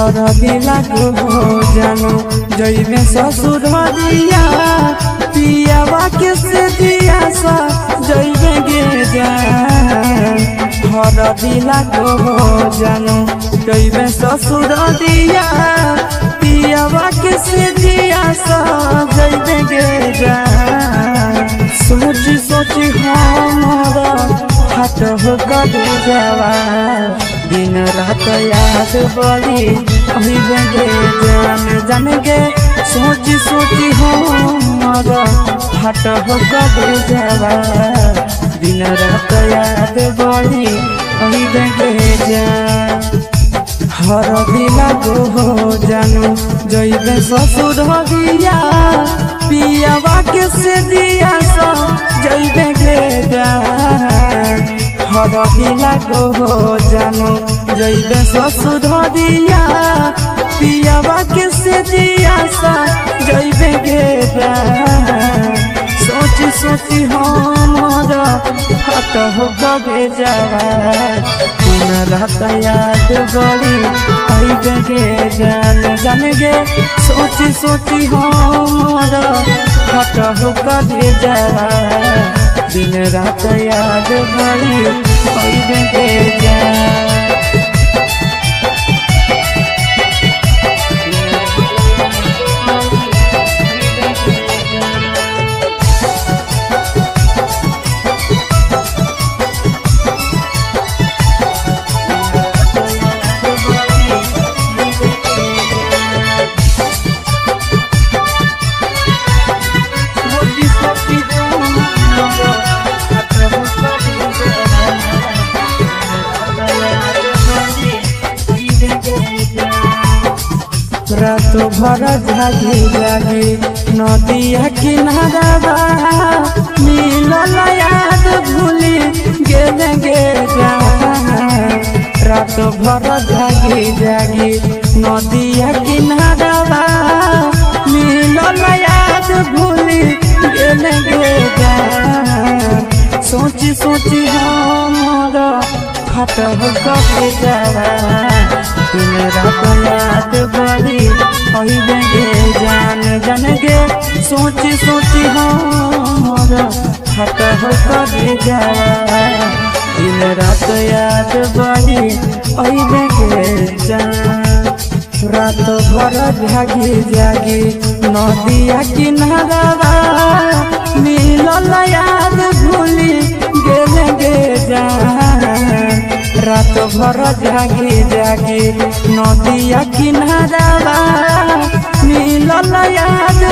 हर दिला को जानो जइबे ससुररिया पियावा के से दिया सा जइबे गे जान। हर दिला को जानो जइबे ससुररिया पियावा के से दिया सा जइबे गे जान। सोची सोची हमारा हाथ हो गए जावा दिन रात याद बड़ी गे जान जान गे। सोची सोची हमारा हाथ हो गए जावा दिन रात याद बड़ी गे जान। हर दिला को जानो जइबे ससुररिया पियावा के से दिया सा जइबे गे जान। हर दिला को जानो जइबे ससुररिया पियावा के से दिया सा जइबे गे जान। सोची सोची हमारा हाथ हो गए जावा दिन रात याद बड़ी गे जान जान गे। सोची सोची हमारा हाथ हो गए जावा दिन रात याद बड़ी गे जान। रात भर जागी जागी नदिया किनारा मिलल याद भूली गेल गे जान। रात भर जागी जागी नदिया किनारा मिलल याद भूली गेल गे जान। सोची सोची हमारा हाथ हो गए जावा दिन रात याद बड़ी गे जान जान गे। सोची सोची हमारा हाथ हो गए जावा दिन रात याद बड़ी गे जान। रात भर जागी जागी नदिया किनारा मिलल याद भूली गेल गे जान। रात भर जागी जागी नदिया किनारा मिलल याद